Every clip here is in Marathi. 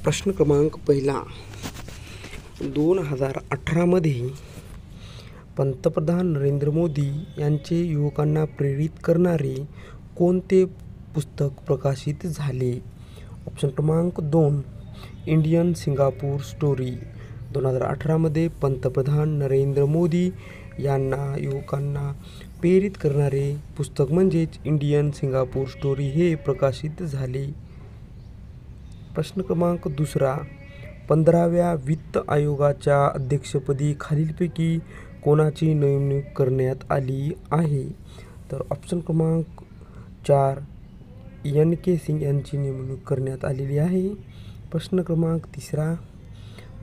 प्रश्न क्रमांक पहिला, 2018मध्ये पंतप्रधान नरेंद्र मोदी यांचे युवकांना प्रेरित करणारे कोणते पुस्तक प्रकाशित झाले? ऑप्शन क्रमांक 2, इंडियन सिंगापूर स्टोरी. 2018मध्ये पंतप्रधान नरेंद्र मोदी यांना युवकांना प्रेरित करणारे पुस्तक म्हणजेच इंडियन सिंगापूर स्टोरी हे प्रकाशित झाले. प्रश्न क्रमांक दुसरा, 15व्या वित्त आयोगाच्या अध्यक्षपदी खालीलपैकी कोणाची नेमणूक करण्यात आली आहे? तर ऑप्शन क्रमांक 4, NK सिंग यांची नेमणूक करण्यात आलेली आहे. प्रश्न क्रमांक तिसरा,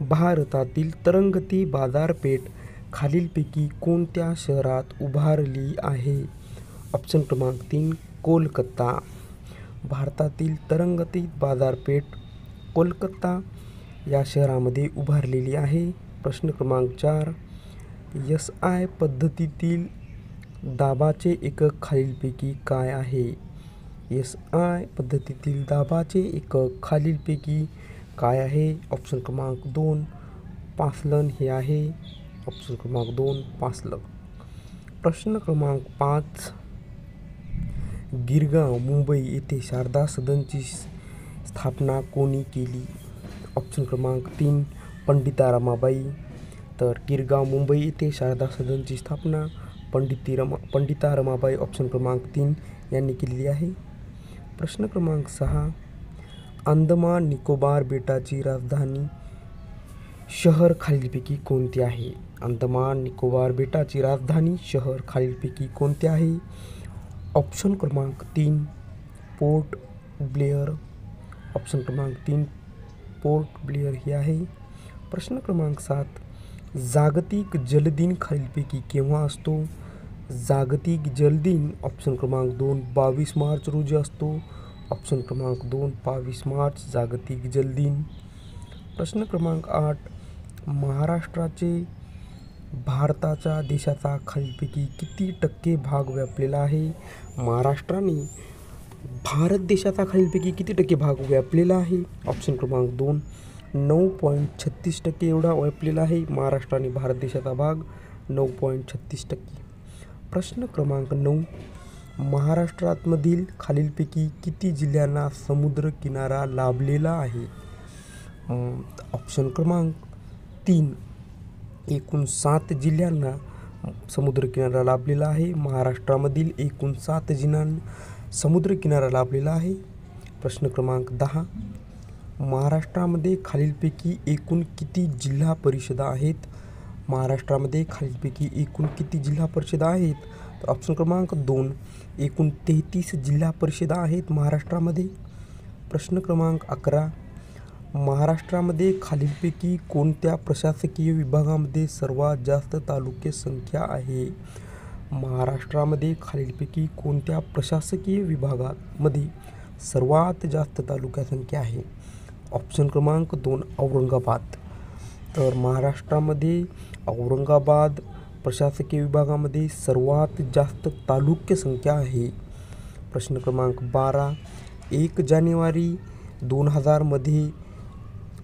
भारतातील तरंगती बाजारपेठ खालीलपैकी कोणत्या शहरात उभारली आहे? ऑप्शन क्रमांक 3, कोलकाता. भारतातील तरंगती बाजारपेठ कोलकाता या शहरामध्ये उभारलेली आहे. प्रश्न क्रमांक 4, SI पद्धतीतील दाबाचे एकक खालीलपैकी काय आहे? SI पद्धतीतील दाबाचे एकक खालीलपैकी काय आहे? ऑप्शन क्रमांक 2, पासलन हे आहे. ऑप्शन क्रमांक 2, पासलन. प्रश्न क्रमांक 5, गिरगाव मुंबई येथे शारदा सदनची स्थापना कोणी केली? ऑप्शन क्रमांक 3, पंडिता रमाबाई. तर गिरगाव मुंबई येथे शारदा सदनची स्थापना पंडिता रमाबाई ऑप्शन क्रमांक 3 यांनी केलेली आहे. प्रश्न क्रमांक 6, अंदमान निकोबार बेटाची राजधानी शहर खालीलपैकी कोणते आहे? अंदमान निकोबार बेटाची राजधानी शहर खालीलपैकी कोणते आहे? ऑप्शन क्रमांक 3, पोर्ट ब्लेअर. ऑप्शन क्रमांक 3, पोर्ट ब्लेअर हे आहे. प्रश्न क्रमांक 7, जागतिक जलदिन खालीलपैकी केव्हा असतो? जागतिक जलदिन ऑप्शन क्रमांक 2, 22 मार्च रोजी असतो. ऑप्शन क्रमांक 2, 22 मार्च जागतिक जलदिन. प्रश्न क्रमांक 8, महाराष्ट्राचे भारताच्या देशाचा खालीलपैकी किती टक्के भाग व्यापलेला आहे? महाराष्ट्राने भारत देशाचा खालीलपैकी किती टक्के भाग व्यापलेला आहे? ऑप्शन क्रमांक 2, 9.36% एवढा व्यापलेला आहे महाराष्ट्राने भारत देशाचा भाग 9.36%. प्रश्न क्रमांक 9, महाराष्ट्रामधील खालीलपैकी किती जिल्ह्यांना समुद्र किनारा लाभलेला आहे? ऑप्शन क्रमांक 3, एकूण 7 जिल्ह्यांना समुद्र किनारा लाभलेला आहे. महाराष्ट्रामधील एकूण 7 जिल्ह्यांना समुद्र किनारा लाभलेला आहे. प्रश्न क्रमांक 10, महाराष्ट्रामध्ये खालीलपैकी एकूण किती जिल्हा परिषदा आहेत? महाराष्ट्रामध्ये खालीलपैकी एकूण किती जिल्हा परिषदा आहेत? तर ऑप्शन क्रमांक 2, एकूण 33 जिल्हा परिषदा आहेत महाराष्ट्रामध्ये. प्रश्न क्रमांक 11, महाराष्ट्रामध्ये खालीलपैकी कोणत्या प्रशासकीय विभागामध्ये सर्वात जास्त तालुके संख्या आहे? महाराष्ट्रामध्ये खालीलपैकी कोणत्या प्रशासकीय विभागामध्ये सर्वात जास्त तालुका संख्या आहे? ऑप्शन क्रमांक 2, औरंगाबाद. तर महाराष्ट्रामध्ये औरंगाबाद प्रशासकीय विभागामध्ये सर्वात जास्त तालुके संख्या आहे. प्रश्न क्रमांक 12, 1 जानेवारी 2000 मध्ये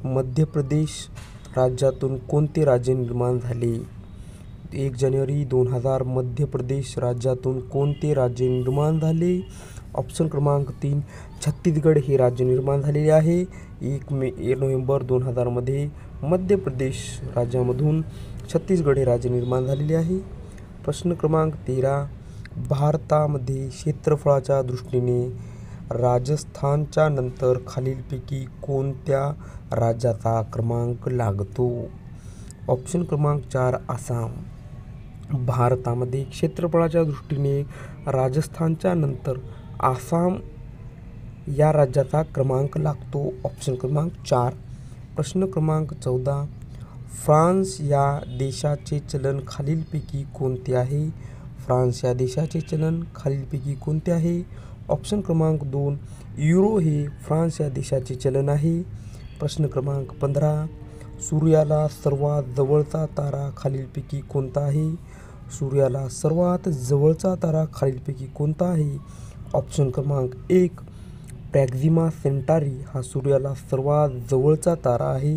मध्य प्रदेश राज्यातून कोणते राज्य निर्माण झाले? 1 जानेवारी 2000 मध्य प्रदेश राज्यातून कोणते राज्य निर्माण झाले? ऑप्शन क्रमांक 3, छत्तीसगड हे राज्य निर्माण झालेले आहे. 1 नोव्हेंबर 2000 मध्ये मध्य प्रदेश राज्यामधून छत्तीसगड हे राज्य निर्माण झालेले आहे. प्रश्न क्रमांक 13, भारतामध्ये क्षेत्रफळाच्या दृष्टीने राजस्थानच्या नंतर खालीलपैकी कोणत्या राज्याचा क्रमांक लागतो? ऑप्शन क्रमांक 4, आसाम. भारतामध्ये क्षेत्रफळाच्या दृष्टीने राजस्थानच्या नंतर आसाम या राज्याचा क्रमांक लागतो. ऑप्शन क्रमांक 4. प्रश्न क्रमांक 14, फ्रान्स या देशाचे चलन खालीलपैकी कोणते आहे? फ्रान्स या देशाचे चलन खालीलपैकी कोणते आहे? ऑप्शन क्रमांक 2, युरो हे फ्रान्स या देशाचे चलन आहे. प्रश्न क्रमांक 15, सूर्याला सर्वात जवळचा तारा खालीलपैकी कोणता आहे? सूर्याला सर्वात जवळचा तारा खालीलपैकी कोणता आहे? ऑप्शन क्रमांक 1, प्रॅक्झिमा सेंटारी हा सूर्याला सर्वात जवळचा तारा आहे.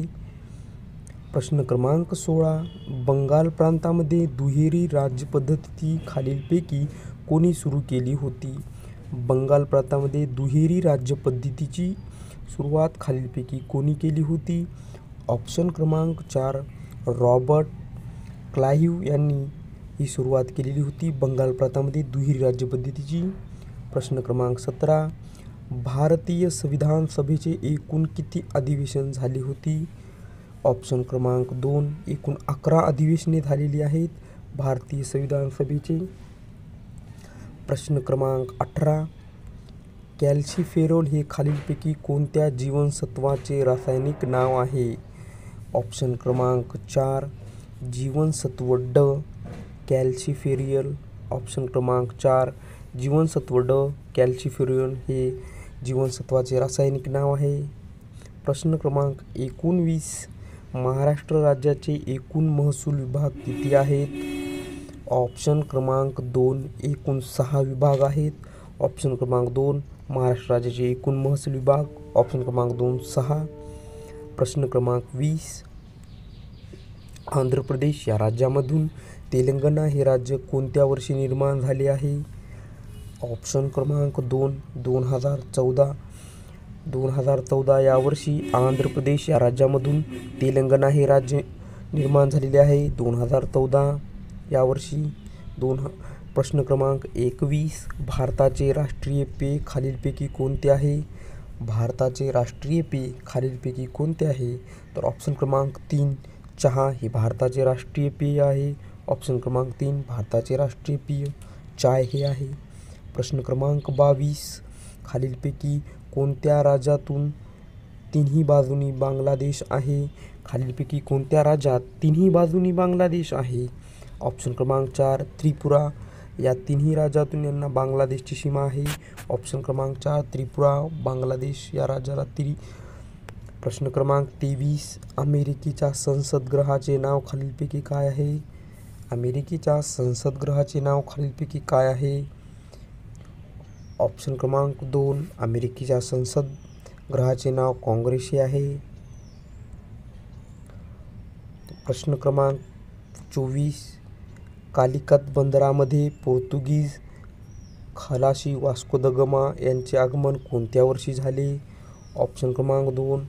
प्रश्न क्रमांक 16. बंगाल प्रांतामध्ये दुहेरी राज्यपद्धती खालीलपैकी कोणी सुरू केली होती? बंगाल प्रांतामध्ये दुहेरी राज्यपद्धतीची सुरुवात खालीलपैकी कोणी केली होती? ऑप्शन क्रमांक 4. रॉबर्ट क्लाइव्ह यांनी ही सुरुवात केलेली होती बंगाल प्रांतामध्ये दुहेरी राज्यपद्धतीची. प्रश्न क्रमांक 17. भारतीय संविधान सभेचे एकूण किती अधिवेशन झाली होती? ऑप्शन क्रमांक 2. एकूण 11 अधिवेशने झालेली आहेत भारतीय संविधान सभेचे. प्रश्न क्रमांक 18. कॅल्शिफेरॉल हे खालीलपैकी कोणत्या जीवनसत्वाचे रासायनिक नाव आहे? ऑप्शन क्रमांक 4. जीवनसत्व ड कॅल्शिफेरियल. ऑप्शन क्रमांक 4. जीवनसत्व ड कॅल्शिफेरियल हे जीवनसत्वाचे रासायनिक नाव आहे. प्रश्न क्रमांक 19. महाराष्ट्र राज्याचे एकूण महसूल विभाग किती आहेत? ऑप्शन क्रमांक 2. एकूण 6 विभाग आहेत. ऑप्शन क्रमांक 2. महाराष्ट्र राज्याचे एकूण महसूल विभाग. ऑप्शन क्रमांक 2 6. प्रश्न क्रमांक 20. आंध्र प्रदेश या राज्यामधून तेलंगणा हे राज्य कोणत्या वर्षी निर्माण झाले आहे? ऑप्शन क्रमांक 2. 2014 या वर्षी आंध्र प्रदेश या राज्यामधून तेलंगणा हे राज्य निर्माण झालेले आहे 2014 या वर्षी. प्रश्न क्रमांक 21. भारताचे राष्ट्रीय पेय खालीलपैकी कोणते आहे? भारताचे राष्ट्रीय पेय खालीलपैकी कोणते आहे? तर ऑप्शन क्रमांक 3. चहा हे भारताचे राष्ट्रीय पेय आहे. ऑप्शन क्रमांक 3. भारताचे राष्ट्रीय पेय चाय हे आहे. प्रश्न क्रमांक 22. खालीलपैकी कोणत्या राज्यातून तिन्ही बाजूनी बांगलादेश आहे? खालीलपैकी कोणत्या राज्यात तिन्ही बाजूनी बांगलादेश आहे? ऑप्शन क्रमांक 4. त्रिपुरा. या तिन्ही राज्यातून यांना बांगलादेशची सीमा आहे. ऑप्शन क्रमांक 4. त्रिपुरा बांगलादेश या राज्याला प्रश्न क्रमांक 23. अमेरिकेच्या संसदगृहाचे नाव खालीलपैकी काय आहे? अमेरिकेच्या संसदगृहाचे नाव खालीलपैकी काय आहे? ऑप्शन क्रमांक 2. अमेरिकेच्या संसदगृहाचे नाव काँग्रेस हे आहे. प्रश्न क्रमांक 24. कालिकत बंदरामध्ये पोर्तुगीज खलाशी वास्को द गामा यांचे आगमन कोणत्या वर्षी झाले? ऑप्शन क्रमांक 2.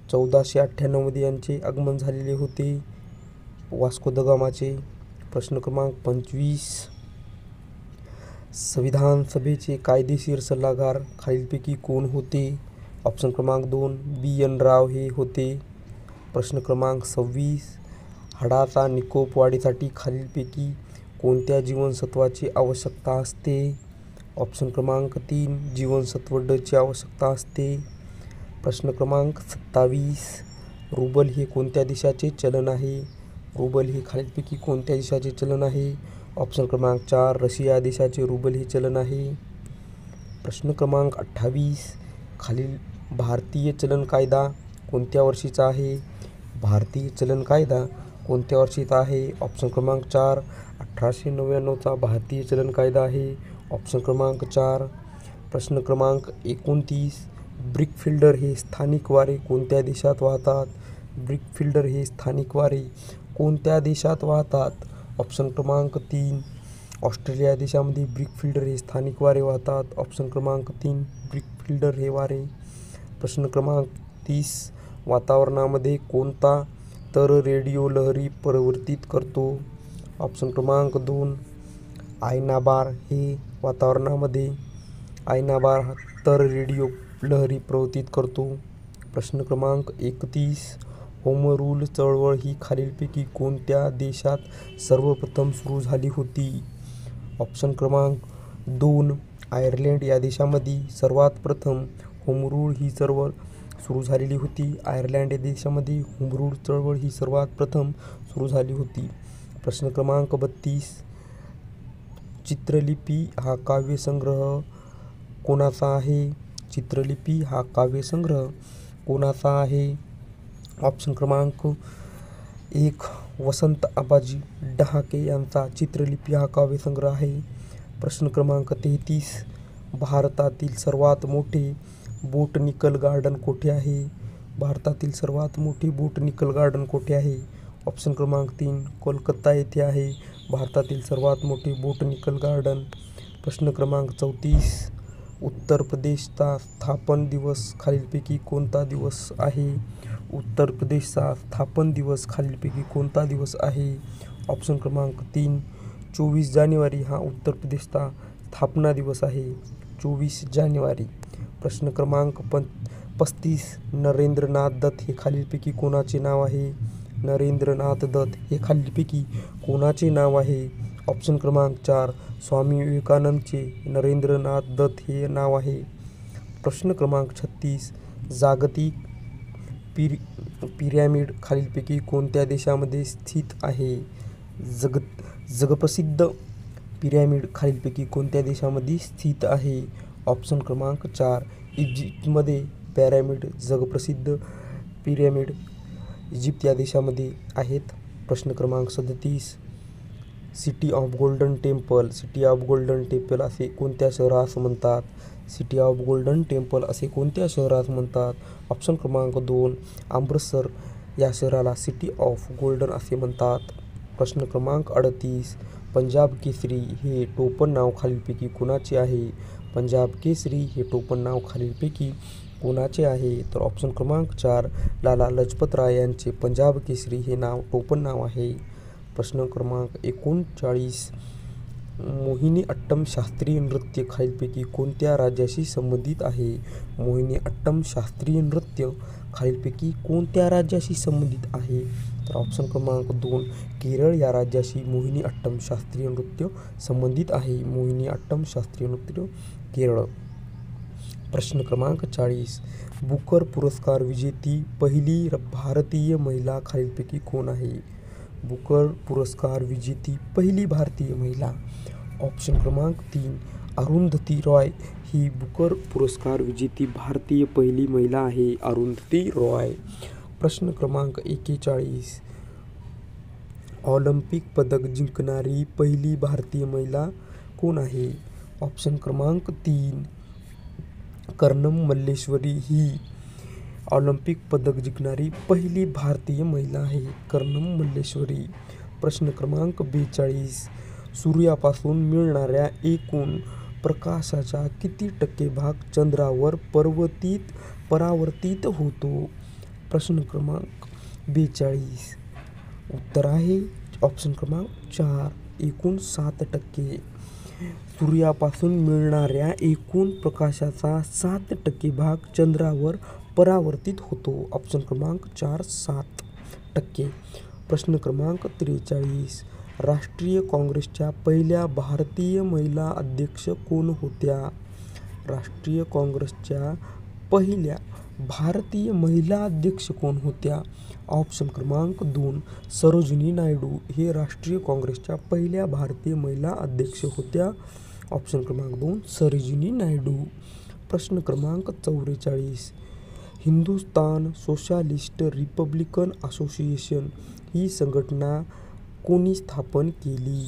1498 यांचे आगमन झालेले होते वास्को द गामाचे. प्रश्न क्रमांक 25. संविधान सभेचे कायदेशीर सल्लागार खालीलपैकी कोण होते? ऑप्शन क्रमांक 2. BN राव हे होते. प्रश्न क्रमांक 26. हाडाचा निकोप वाढीसाठी खालीलपैकी कोणत्या जीवनसत्वाची आवश्यकता असते? ऑप्शन क्रमांक 3. जीवनसत्व ड ची आवश्यकता असते. प्रश्न क्रमांक 27. रुबल हे कोणत्या देशाचे चलन आहे? रुबल हे खालीलपैकी कोणत्या देशाचे चलन आहे? ऑप्शन क्रमांक 4. रशिया देशाचे रुबल हे चलन आहे. प्रश्न क्रमांक 28. खालील भारतीय चलन कायदा कोणत्या वर्षीचा आहे? भारतीय चलन कायदा कोणत्या वर्षीचा आहे? ऑप्शन क्रमांक 4. 1899चा भारतीय चलन कायदा आहे. ऑप्शन क्रमांक 4. प्रश्न क्रमांक 29. ब्रिकफिल्डर हे स्थानिक वारे कोणत्या देशात वाहतात? ब्रिकफिल्डर हे स्थानिक वारे कोणत्या देशात वाहतात? ऑप्शन क्रमांक 3. ऑस्ट्रेलिया देशामध्ये ब्रिकफिल्डर हे स्थानिक वारे वाहतात. ऑप्शन क्रमांक 3. ब्रिकफिल्डर हे वारे. प्रश्न क्रमांक 30. वातावरणामध्ये कोणता तर रेडिओ लहरी परिवर्तित करतो? ऑप्शन क्रमांक 2. आयनाबार हे वातावरणामध्ये आयनाबार तर रेडिओ लहरी प्रवर्तित करतो. प्रश्न क्रमांक 31. होम रूल चळवळ ही खालीलपैकी कोणत्या देशात सर्वप्रथम सुरू झाली होती? ऑप्शन क्रमांक 2. आयर्लंड या देशामध्ये सर्वात प्रथम होम रूल ही चळवळ सुरू झालेली होती. आयर्लंड या देशामध्ये होम रूल चळवळ ही सर्वात प्रथम सुरू झाली होती. प्रश्न क्रमांक 32. चित्रलिपी हा काव्यसंग्रह कोणाचा आहे? चित्रलिपी हा काव्यसंग्रह कोणाचा आहे? ऑप्शन क्रमांक 1. वसंत आबाजी डहाके यांचा चित्रलिपी हा काव्यसंग्रह आहे. प्रश्न क्रमांक 33. भारतातील सर्वात मोठे बोटनिकल गार्डन कोठे आहे? भारतातील सर्वात मोठी बोटनिकल गार्डन कोठे आहे? ऑप्शन क्रमांक 3 कोलकाता येथे आहे भारतातील सर्वात मोठी बोटनिकल गार्डन. प्रश्न क्रमांक 34 उत्तर प्रदेशचा स्थापन दिवस खालीलपैकी कोणता दिवस आहे? उत्तर प्रदेशचा स्थापन दिवस खालीलपैकी कोणता दिवस आहे? ऑप्शन क्रमांक 3 24 जानेवारी हा उत्तर प्रदेशचा स्थापना दिवस आहे. 24 जानेवारी. प्रश्न क्रमांक 35 नरेंद्रनाथ दत्त हे खालीलपैकी कोणाचे नाव आहे? नरेंद्रनाथ दत्त हे खालीलपैकी कोणाचे नाव आहे? ऑप्शन क्रमांक 4 स्वामी विवेकानंदचे नरेंद्रनाथ दत्त हे नाव आहे. प्रश्न क्रमांक 36 जागतिक पिरॅमिड खालीलपैकी कोणत्या देशामध्ये स्थित आहे? जगप्रसिद्ध पिरॅमिड खालीलपैकी कोणत्या देशामध्ये स्थित आहे? ऑप्शन क्रमांक 4 इजिप्तमध्ये पिरॅमिड जगप्रसिद्ध पिरॅमिड इजिप्त या देशामध्ये आहेत. प्रश्न क्रमांक 37 सिटी ऑफ गोल्डन टेम्पल असे कोणत्या शहरास म्हणतात? सिटी ऑफ गोल्डन टेम्पल असे कोणत्या शहरास म्हणतात? ऑप्शन क्रमांक 2 अमृतसर या शहराला सिटी ऑफ गोल्डन असे म्हणतात. प्रश्न क्रमांक 38 पंजाब केसरी हे टोपण नाव खालीलपैकी कोणाचे आहे? पंजाब केसरी हे टोपण नाव खालीलपैकी कोणाचे आहे? तर ऑप्शन क्रमांक 4 लाला लजपत राय यांचे पंजाब केसरी हे टोपण नाव आहे. प्रश्न क्रमांक 39 मोहिनीअट्टम शास्त्रीय नृत्य खालीलपैकी कोणत्या राज्याशी संबंधित आहे? मोहिनीअट्टम शास्त्रीय नृत्य खालीलपैकी कोणत्या राज्याशी संबंधित आहे? तर ऑप्शन क्रमांक 2 केरळ या राज्याशी मोहिनीअट्टम शास्त्रीय नृत्य संबंधित आहे. मोहिनीअट्टम शास्त्रीय नृत्य केरळ. प्रश्न क्रमांक 40 बुकर पुरस्कार विजेती पहिली भारतीय महिला खालीलपैकी कोण आहे? बुकर पुरस्कार विजेती पहिली भारतीय महिला. ऑप्शन क्रमांक 3 अरुंधती रॉय ही बुकर पुरस्कार विजेती भारतीय पहिली महिला आहे. अरुंधती रॉय. प्रश्न क्रमांक 41 ऑलिम्पिक पदक जिंकणारी पहिली भारतीय महिला कोण आहे? ऑप्शन क्रमांक 3 कर्णम मल्लेश्वरी ही ऑलिम्पिक पदक जिंकणारी पहिली भारतीय महिला आहे. कर्णम मल्लेश्वरी. प्रश्न क्रमांक 42 सूर्यापासून मिळणाऱ्या एकूण प्रकाशाचा किती टक्के भाग चंद्रावर परावर्तित होतो? प्रश्न क्रमांक 42 उत्तर आहे ऑप्शन क्रमांक 4 एकूण 7%. सूर्यापासून मिळणाऱ्या एकूण प्रकाशाचा 7% भाग चंद्रावर परावर्तित होतो. ऑप्शन क्रमांक 4 7%. प्रश्न क्रमांक 43 राष्ट्रीय काँग्रेसच्या पहिल्या भारतीय महिला अध्यक्ष कोण होत्या? राष्ट्रीय काँग्रेसच्या पहिल्या भारतीय महिला अध्यक्ष कोण होत्या? ऑप्शन क्रमांक 2 सरोजिनी नायडू हे राष्ट्रीय काँग्रेसच्या पहिल्या भारतीय महिला अध्यक्ष होत्या. ऑप्शन क्रमांक 2 सरोजिनी नायडू. प्रश्न क्रमांक 44 हिंदुस्तान सोशलिस्ट रिपब्लिकन असोसिएशन ही संघटना कोणी स्थापन केली?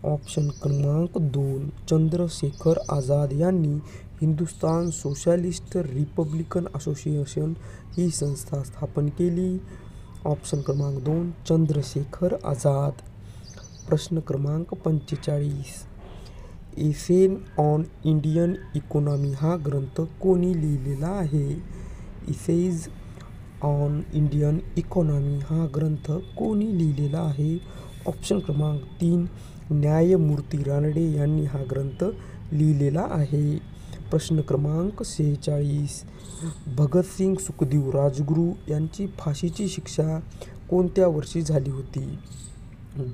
ऑप्शन क्रमांक 2 चंद्रशेखर आझाद यांनी हिंदुस्तान सोशलिस्ट रिपब्लिकन असोसिएशन ही संस्था स्थापन केली. ऑप्शन क्रमांक 2 चंद्रशेखर आझाद. प्रश्न क्रमांक 45 एसे ऑन इंडियन इकॉनॉमी हा ग्रंथ कोणी लिहिलेला आहे? इसेज ऑन इंडियन इकॉनॉमी हा ग्रंथ कोणी लिहिलेला आहे? ऑप्शन क्रमांक 3 न्यायमूर्ती रानडे यांनी हा ग्रंथ लिहिलेला आहे. प्रश्न क्रमांक 46 भगतसिंग सुखदेव राजगुरू यांची फाशीची शिक्षा कोणत्या वर्षी झाली होती?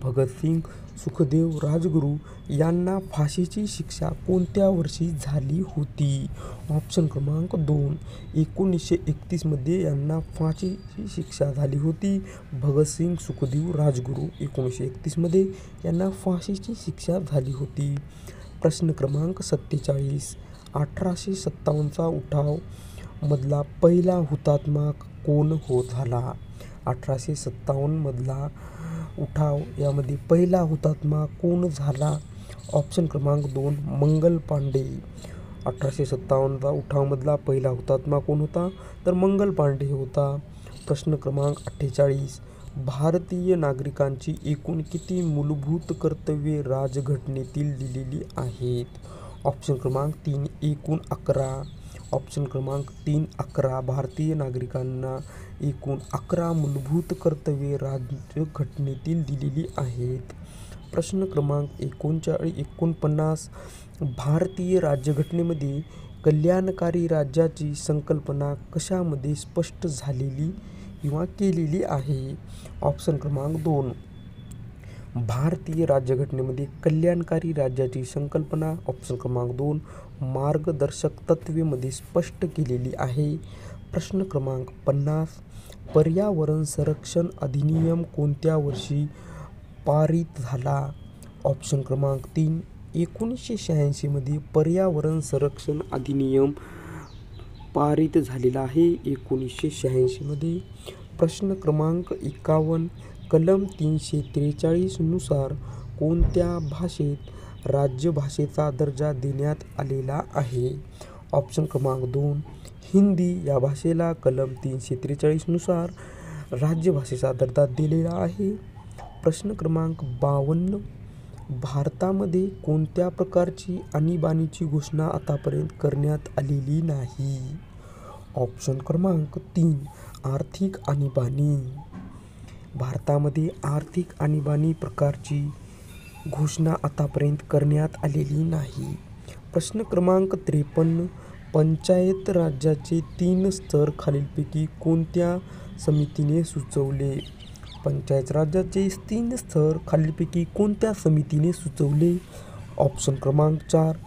भगतसिंग सुखदेव राजगुरू यांना फाशीची शिक्षा कोणत्या वर्षी झाली होती? ऑप्शन क्रमांक 2 1931 मध्ये यांना फाशीची शिक्षा झाली होती. भगतसिंग सुखदेव राजगुरू 1931 मध्ये यांना फाशीची शिक्षा झाली होती. प्रश्न क्रमांक 47 1857चा उठाव मधला पहिला हुतात्मा कोण झाला? 1857 मधला उठाव यामध्ये पहिला हुतात्मा कोण झाला? ऑप्शन क्रमांक 2 मंगल पांडे. 1857चा उठावामधला पहिला हुतात्मा कोण होता? तर मंगल पांडे होता. प्रश्न क्रमांक 48. भारतीय नागरिकांची एकूण किती मूलभूत कर्तव्ये राजघटनेतील दिलेली आहेत? ऑप्शन क्रमांक 3 एकूण 11. ऑप्शन क्रमांक 3 11. भारतीय नागरिकांना एकूण 11 मूलभूत कर्तव्ये राज्यघटनेतील दिलेली आहेत. प्रश्न क्रमांक 49. भारतीय राज्यघटनेमध्ये कल्याणकारी राज्याची संकल्पना कशामध्ये स्पष्ट झालेली किंवा केलेली आहे? ऑप्शन क्रमांक 2. भारतीय राज्यघटनेमध्ये कल्याणकारी राज्याची संकल्पना ऑप्शन क्रमांक 2 मार्गदर्शक तत्वेमध्ये स्पष्ट केलेली आहे. प्रश्न क्रमांक 50. पर्यावरण संरक्षण अधिनियम कोणत्या वर्षी पारित झाला? ऑप्शन क्रमांक 3 1986 मध्ये पर्यावरण संरक्षण अधिनियम पारित झालेला आहे 1986 मध्ये. प्रश्न क्रमांक 51. कलम 343 नुसार कोणत्या भाषेत राजभाषेचा दर्जा देण्यात आलेला आहे? ऑप्शन क्रमांक 2 हिंदी या भाषेला कलम 343 नुसार राज्यभाषेचा दर्जा दिलेला आहे. प्रश्न क्रमांक 52. भारतामध्ये कोणत्या प्रकारची आणीबाणीची घोषणा आतापर्यंत करण्यात आलेली नाही? ऑप्शन क्रमांक 3 आर्थिक आणीबाणी. भारतामध्ये आर्थिक आणीबाणी प्रकारची घोषणा आतापर्यंत करण्यात आलेली नाही. प्रश्न क्रमांक 53. पंचायत राज्याचे 3 स्तर खालीलपैकी कोणत्या समितीने सुचवले? पंचायत राज्याचे 3 स्तर खालीलपैकी कोणत्या समितीने सुचवले? ऑप्शन क्रमांक 4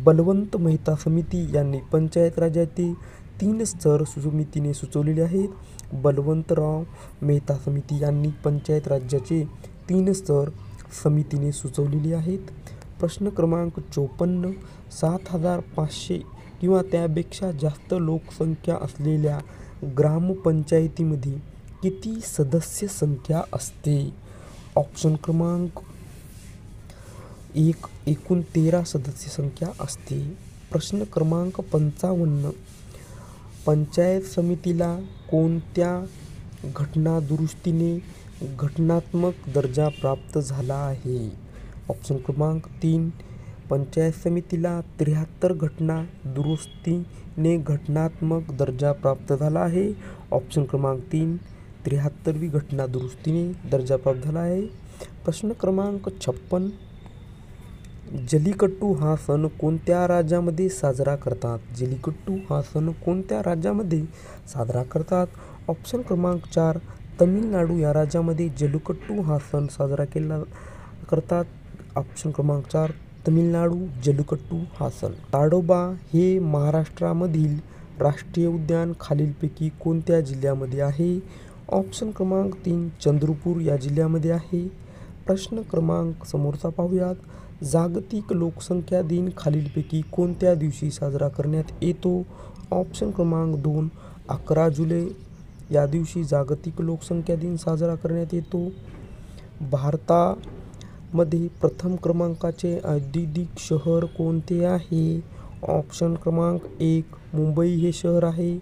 बलवंत मेहता समिती यांनी पंचायत राज्याचे 3 स्तर समितीने सुचवलेले आहेत. बलवंतराव मेहता समिती यांनी पंचायत राज्याचे 3 स्तर समितीने सुचवलेले आहेत. प्रश्न क्रमांक 54. 7,500 किंवा त्यापेक्षा जास्त लोकसंख्या असलेल्या ग्रामपंचायतीमध्ये किती सदस्य संख्या असते? ऑप्शन क्रमांक 1 एकूण 13 सदस्य संख्या असते. प्रश्न क्रमांक 55. पंचायत समितीला कोणत्या घटनादुरुस्तीने घटनात्मक दर्जा प्राप्त झाला आहे? ऑप्शन क्रमांक 3 पंचायत समितीला 73 घटना दुरुस्तीने घटनात्मक दर्जा प्राप्त झाला आहे. ऑप्शन क्रमांक 3 73वी घटना दुरुस्तीने दर्जा प्राप्त झाला आहे. प्रश्न क्रमांक 56. जल्लीकट्टू हा सण कोणत्या राज्यामध्ये साजरा करतात? जल्लीकट्टू हा सण कोणत्या राज्यामध्ये साजरा करतात? ऑप्शन क्रमांक 4 तमिळनाडू या राज्यामध्ये जल्लीकट्टू हा सण साजरा केला करतात. ऑप्शन क्रमांक 4 तमिळनाडू जल्लीकट्टू हा सण. ताडोबा हे महाराष्ट्रामधील राष्ट्रीय उद्यान खालीलपैकी कोणत्या जिल्ह्यामध्ये आहे? ऑप्शन क्रमांक 3 चंद्रपूर या जिल्ह्यामध्ये आहे. प्रश्न क्रमांक समोरचा पाहूयात. जागतिक लोकसंख्या दिन खालीलपैकी कोणत्या दिवशी साजरा करण्यात येतो? ऑप्शन क्रमांक 2 11 जुलै या दिवशी जागतिक लोकसंख्या दिन साजरा करण्यात येतो. भारतामध्ये प्रथम क्रमांकाचे औद्योगिक शहर कोणते आहे? ऑप्शन क्रमांक 1 मुंबई हे शहर आहे.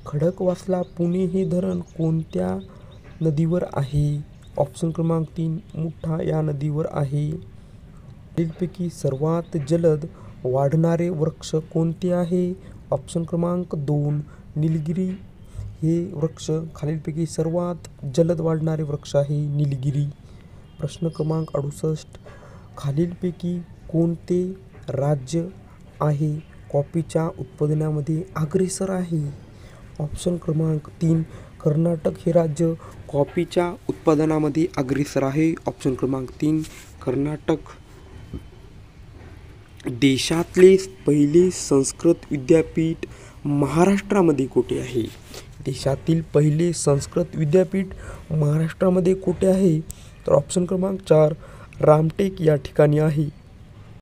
खडकवासला पुणे हे धरण कोणत्या नदीवर आहे? ऑप्शन क्रमांक 3 मुठा या नदीवर आहे. खालीलपैकी सर्वात जलद वाढणारे वृक्ष कोणते आहे? ऑप्शन क्रमांक 2 निलगिरी हे वृक्ष खालीलपैकी सर्वात जलद वाढणारे वृक्ष आहे निलगिरी. प्रश्न क्रमांक 68. खालीलपैकी कोणते राज्य आहे कॉफीच्या उत्पादनामध्ये अग्रेसर आहे? ऑप्शन क्रमांक 3 कर्नाटक हे राज्य कॉफीच्या उत्पादनामध्ये अग्रेसर आहे. ऑप्शन क्रमांक 3 कर्नाटक. देशातले पहिले संस्कृत विद्यापीठ महाराष्ट्रामध्ये कुठे आहे? देशातील पहिले संस्कृत विद्यापीठ महाराष्ट्रामध्ये कुठे आहे? तर ऑप्शन क्रमांक 4 रामटेक या ठिकाणी आहे.